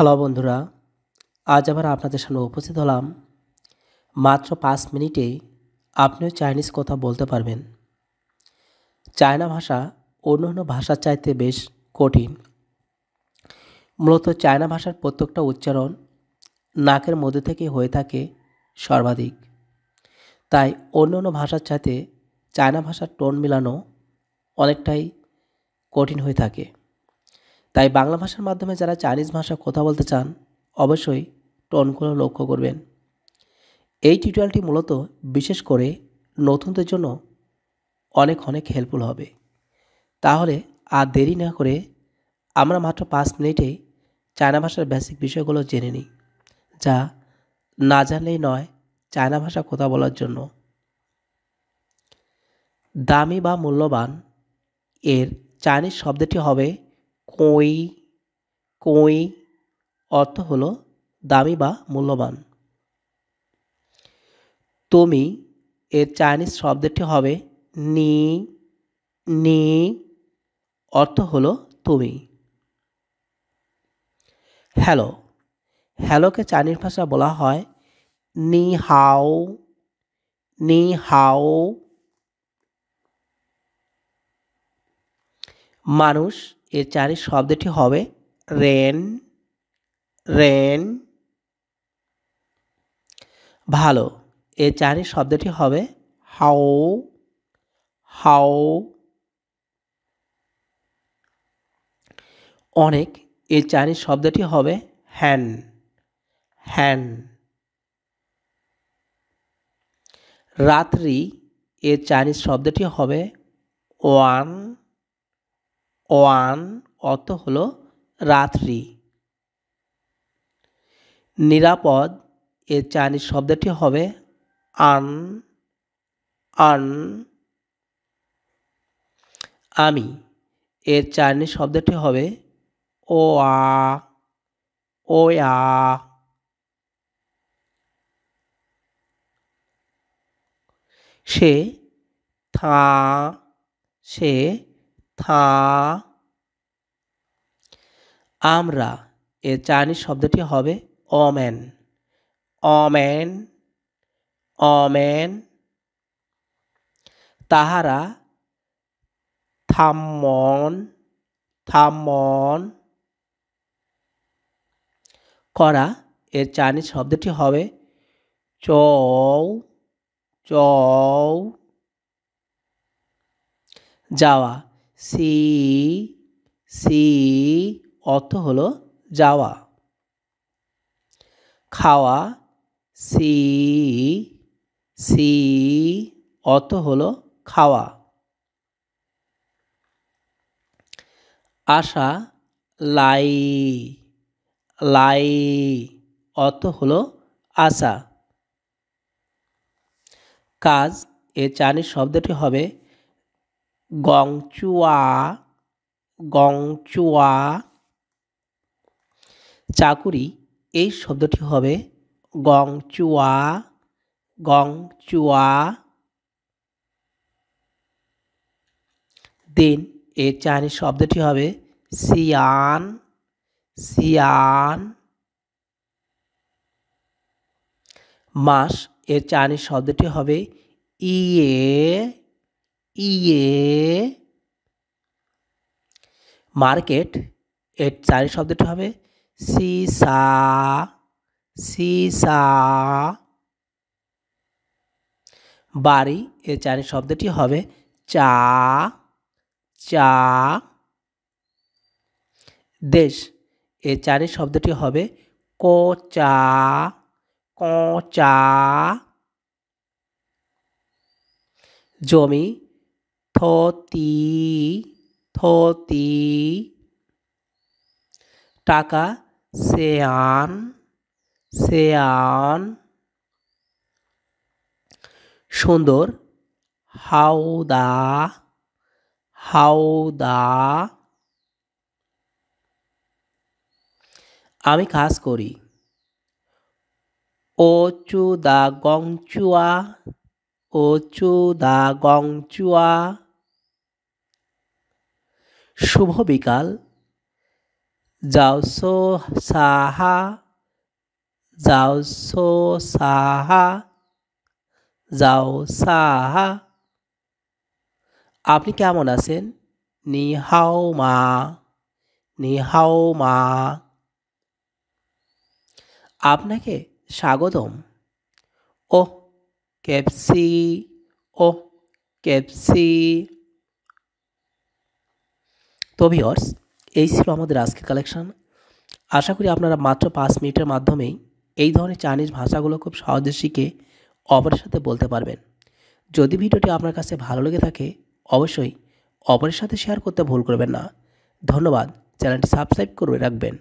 Hello বন্ধুরা, আজ আবার আপনাদের সামনে উপস্থিত হলাম। মাত্র 5 মিনিটে আপনিও চাইনিজ কথা বলতে পারবেন। চায়না ভাষা অন্যান্য ভাষার চাইতে বেশ কঠিন। মূলত চায়না ভাষার প্রত্যেকটা উচ্চারণ নাকের মধ্যে থেকে হয়ে থাকে সর্বাধিক। তাই অন্যান্য ভাষার চাইতে চায়না ভাষার টোন মিলানো অনেকটাই কঠিন হয়ে থাকে। তাই বাংলা ভাষার মাধ্যমে যারা চাইনিজ ভাষা কথা বলতে চান, অবশ্যই টোনগুলো লক্ষ্য করবেন। এই টিউটোরিয়ালটি মূলত বিশেষ করে নতুনদের জন্য অনেক হেল্পফুল হবে। তাহলে আর দেরি না করে আমরা মাত্র 5 মিনিটে চায়না ভাষার বেসিক বিষয়গুলো জেনে নিই, যা না জানলেই নয় চায়না ভাষা কথা বলার জন্য। দামি বা মূল্যবান এর চাইনিজ শব্দটি হবে কোই। কোই অর্থ হলো দামি বা মূল্যবান। তুমি এর চাইনিজ শব্দটি হবে নি। নি অর্থ হলো তুমি। হ্যালো, হ্যালোকে চাইনিজ ভাষা বলা হয় নি হাও। নি হাও। মানুষ এর চাইনিজ শব্দটি হবে রেন। রেন। ভালো এর চাইনিজ শব্দটি হবে হাও। হাও। অনেক এর চাইনিজ শব্দটি হবে হ্যান। হ্যান। রাত্রি এর চাইনিজ শব্দটি হবে ওয়ান। ওয়ান অর্থ হলো রাত্রি। নিরাপদ এর চাইনিজ শব্দটি হবে আন। আন। আমি এর চাইনিজ শব্দটি হবে ওয়া। ওয়া। সে থা। সে থা। আমরা এর চাইনিজ শব্দটি হবে অম্যান। অম্যান। অম্যান। তাহারা থাম্মন। থাম্মন। করা এর চাইনিজ শব্দটি হবে চৌ। চৌ। যাওয়া সি। সি অর্থ হলো যাওয়া। খাওয়া সি। সি অর্থ হলো খাওয়া। আশা লাই। লাই অর্থ হলো আশা। কাজ এর চাইনিজ শব্দটি হবে গংচুয়া। গংচুয়া। চাকুরি এই শব্দটি হবে গংচুয়া। গংচুয়া। দিন এর চাইনিজ শব্দটি হবে সিয়ান। সিয়ান। মাস এর চাইনিজ শব্দটি হবে ইয়ে। ইয়ে। মার্কেট এর চাইনিজ শব্দটি হবে সিসা। সিসা। বাড়ি এর চাইনিজ শব্দটি হবে চা। চা। দেশ এর চাইনিজ শব্দটি হবে কোচা। কোচা। জমি থতি। থতি। টাকা সেয়ান। সেয়ান। সুন্দর হাওদা। হাওদা। আমি কাজ করি ও চু দা গংচুয়া। ও চু দা গংচুয়া। শুভ বিকাল যাও সো সাহা, যাও সো সাহা, যাও সাহা। আপনি কেমন আছেন? নি হাও মা, নি হাও মা। আপনাকে স্বাগতম। ওহ কেপসি, ওহ কেপসি। তো ভিউয়ার্স, এই ছিল আমাদের আজকের কালেকশন। আশা করি আপনারা মাত্র 5 মিনিটের মাধ্যমেই এই ধরনের চাইনিজ ভাষাগুলো খুব সহজে শিখে অপরের সাথে বলতে পারবেন। যদি ভিডিওটি আপনার কাছে ভালো লেগে থাকে অবশ্যই অপরের সাথে শেয়ার করতে ভুল করবেন না। ধন্যবাদ। চ্যানেলটি সাবস্ক্রাইব করে রাখবেন।